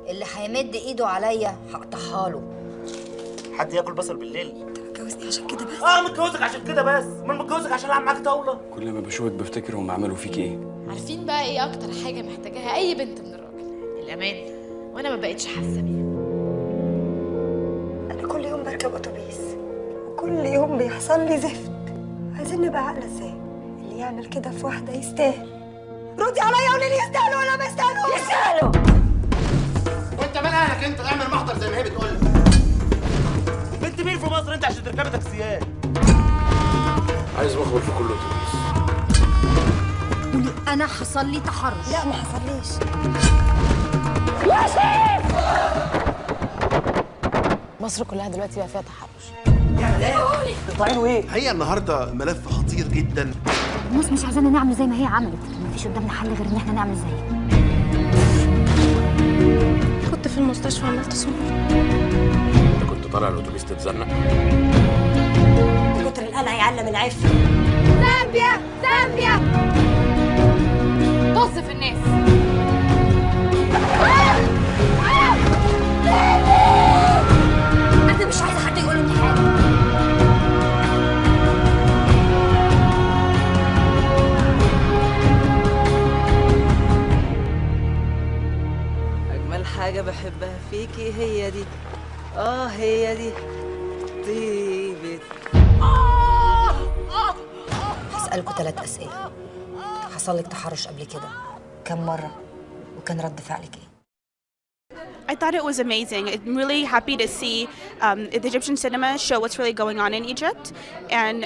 اللي هيمد ايده عليا هقطعها له. حد ياكل بصل بالليل؟ انت متجوزني عشان كده بس؟ متجوزك عشان كده بس؟ امال متجوزك عشان العب معاك طاوله؟ كل ما بشوفك بفتكر هم عملوا فيك ايه. عارفين بقى ايه اكتر حاجه محتاجاها اي بنت من الراجل؟ الامان. وانا ما بقتش حاسه بيها. انا كل يوم بركب اتوبيس وكل يوم بيحصل لي زفت. عايزين نبقى عاقله ازاي؟ اللي يعمل كده في واحده يستاهل. ردي عليا قولي لي يستاهلوا ولا ما يستاهلوش؟ يستاهلوا. وانت مال اهلك انت؟ اعمل محضر زي ما هي بتقول لك. بنت مين في مصر انت عشان تركبي تاكسيات؟ عايز مخبر في كل اتوبيس. قولي انا حصل لي تحرش. لا ما حصليش. مصر كلها دلوقتي بقى فيها تحرش. بتطلعينه ايه؟ الحقيقه النهارده ملف خطير جدا. الناس مش عايزانا نعمل زي ما هي عملت، مفيش قدامنا حل غير ان احنا نعمل زيها. كنت في المستشفى عملت صوم. انت كنت طالع الاتوبيس تتزنق؟ كتر القلق يعلم العفه. زامبيا زامبيا. طز في الناس. انا مش عايزه حد يقول لي حاجه. أجمل حاجة بحبها فيكي هي دي. هي دي طيبة. هسألكوا 3 أسئلة. حصل لك تحرش قبل كده؟ كم مرة؟ وكان رد فعلك ايه؟ I thought it was amazing. I'm really happy to see the Egyptian cinema show what's really going on in Egypt and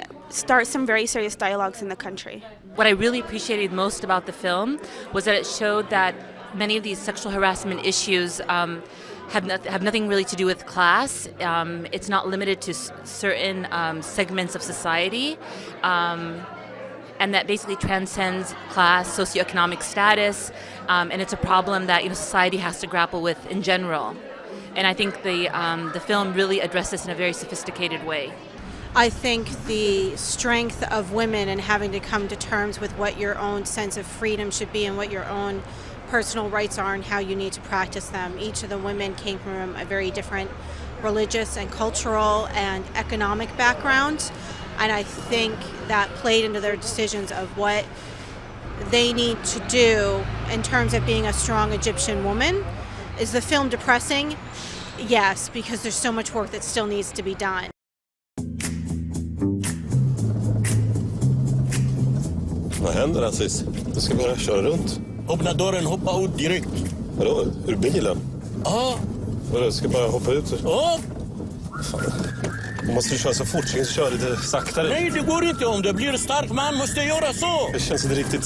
start some very serious dialogues in the country. What I really appreciated most about the film was that it showed that many of these sexual harassment issues have nothing really to do with class. It's not limited to certain segments of society. And that basically transcends class, socioeconomic status, and it's a problem that society has to grapple with in general. And I think the film really addressed this in a very sophisticated way. I think the strength of women and having to come to terms with what your own sense of freedom should be and what your own personal rights are and how you need to practice them. Each of the women came from a very different religious and cultural and economic background. And I think that played into their decisions of what they need to do in terms of being a strong Egyptian woman. Is the film depressing? Yes, because there's so much work that still needs to be done. Vad händer Aziz? Du ska bara köra runt. Öppna dörren, hoppa ut direkt. Vadå? Ur bilen? Ja. Vadå, ska bara hoppa ut? Ja. Fan. Du måste köra så fort, så jag kör lite saktare. Nej, det går inte. Om det blir en stark man måste göra så. Det känns inte riktigt.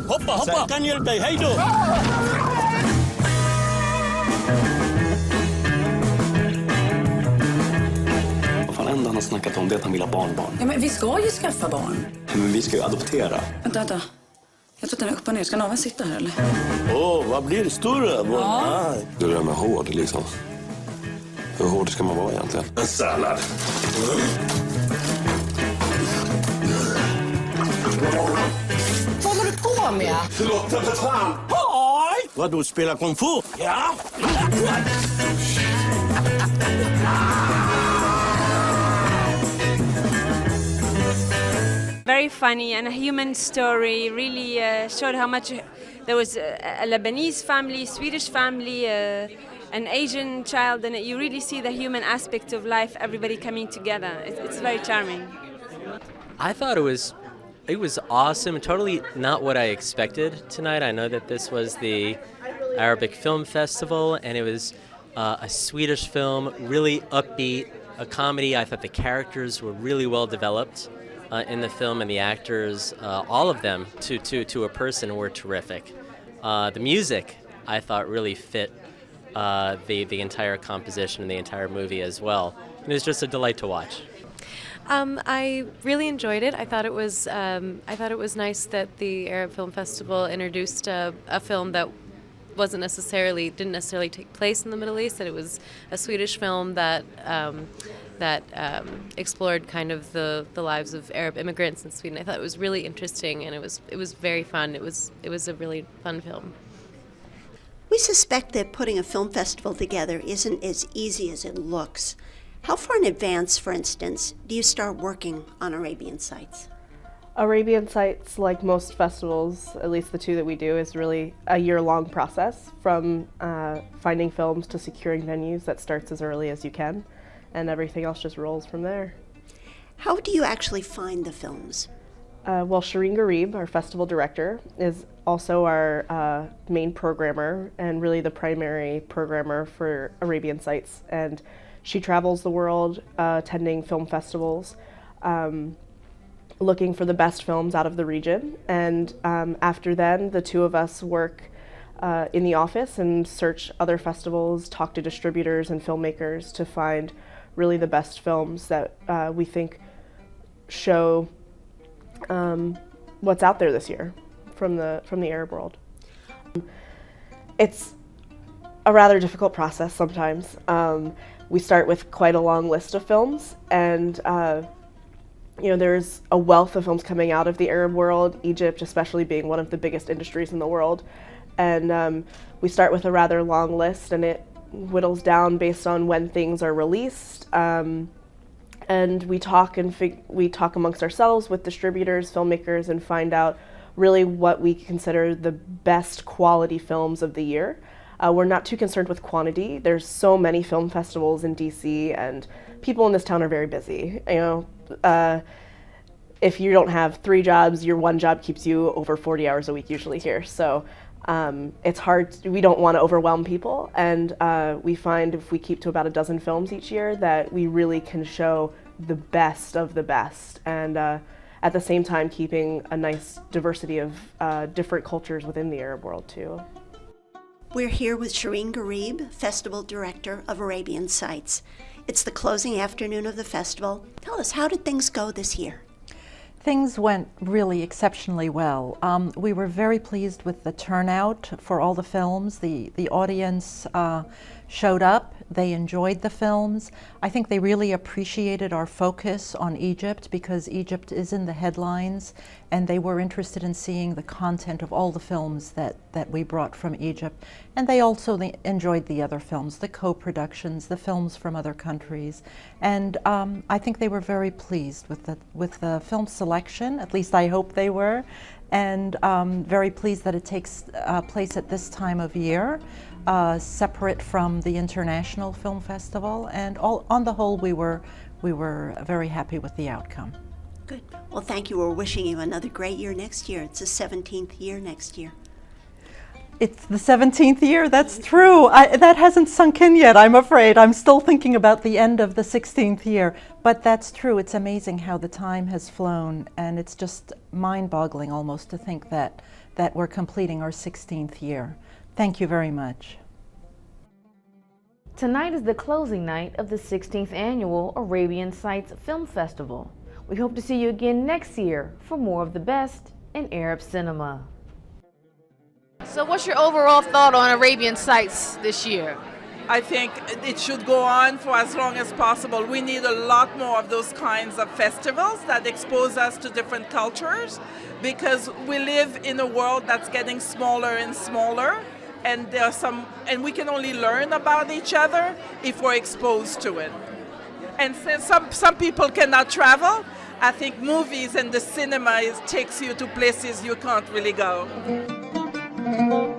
Hoppa, jag kan hjälpa dig. Hej då! Vad fan enda han har snackat om det att han vill ha barnbarn. Ja, men vi ska ju skaffa barn. Men vi ska ju adoptera. Vänta. Jag tror att den är upp och ner. Ska någon sitta här eller? Vad blir det större? Ja. Du är med hård liksom. Hur hård ska man vara egentligen? En sallad. Vad håller du på med? Förlåt, för fan! Vad du spelar kung fu? Ja. Very funny and a human story. Really showed how much there was a Lebanese family, Swedish family, an Asian child, and you really see the human aspect of life. Everybody coming together. It's very charming. I thought it was awesome. Totally not what I expected tonight. I know that this was the Arabic Film Festival, and it was a Swedish film, really upbeat, a comedy. I thought the characters were really well developed in the film, and the actors, all of them, to a person, were terrific. The music, I thought, really fit the entire composition and the entire movie as well. And it was just a delight to watch. I really enjoyed it. I thought it was nice that the Arab Film Festival introduced a film that didn't necessarily take place in the Middle East. That it was a Swedish film that explored kind of the lives of Arab immigrants in Sweden. I thought it was really interesting, and it was very fun. It was a really fun film. We suspect that putting a film festival together isn't as easy as it looks. How far in advance, for instance, do you start working on Arabian Sights? Arabian Sights, like most festivals, at least the two that we do, is really a year-long process from finding films to securing venues that starts as early as you can, and everything else just rolls from there. How do you actually find the films? Well, Shireen Garib, our festival director, is also our main programmer and really the primary programmer for Arabian Sights. And she travels the world attending film festivals, looking for the best films out of the region. And after then, the two of us work in the office and search other festivals, talk to distributors and filmmakers to find really the best films that we think show what's out there this year from the Arab world. It's a rather difficult process sometimes. We start with quite a long list of films, and there's a wealth of films coming out of the Arab world, Egypt especially being one of the biggest industries in the world. And we start with a rather long list, and it whittles down based on when things are released. And we talk amongst ourselves with distributors, filmmakers, and find out really what we consider the best quality films of the year. We're not too concerned with quantity. There's so many film festivals in DC, and people in this town are very busy. If you don't have 3 jobs, your one job keeps you over 40 hours a week usually here. So it's hard. We don't want to overwhelm people, and we find if we keep to about a dozen films each year that we really can show the best of the best, and at the same time keeping a nice diversity of different cultures within the Arab world too. We're here with Shireen Garib, Festival Director of Arabian Sights. It's the closing afternoon of the festival. Tell us, how did things go this year? Things went really exceptionally well. We were very pleased with the turnout for all the films. The audience showed up. They enjoyed the films. I think they really appreciated our focus on Egypt because Egypt is in the headlines, and they were interested in seeing the content of all the films that we brought from Egypt. And they also enjoyed the other films, the co-productions, the films from other countries. And I think they were very pleased with the film selection, at least I hope they were, and very pleased that it takes place at this time of year. Separate from the International Film Festival, and on the whole, we were very happy with the outcome. Good. Well, thank you. We're wishing you another great year next year. It's the 17th year next year. It's the 17th year, that's true. That hasn't sunk in yet, I'm afraid. I'm still thinking about the end of the 16th year, but that's true. It's amazing how the time has flown, and it's just mind-boggling almost to think that we're completing our 16th year. Thank you very much. Tonight is the closing night of the 16th Annual Arabian Sights Film Festival. We hope to see you again next year for more of the best in Arab cinema. So what's your overall thought on Arabian Sights this year? I think it should go on for as long as possible. We need a lot more of those kinds of festivals that expose us to different cultures, because we live in a world that's getting smaller and smaller, and and we can only learn about each other if we're exposed to it. And since some people cannot travel, I think movies and the cinema takes you to places you can't really go. Thank you.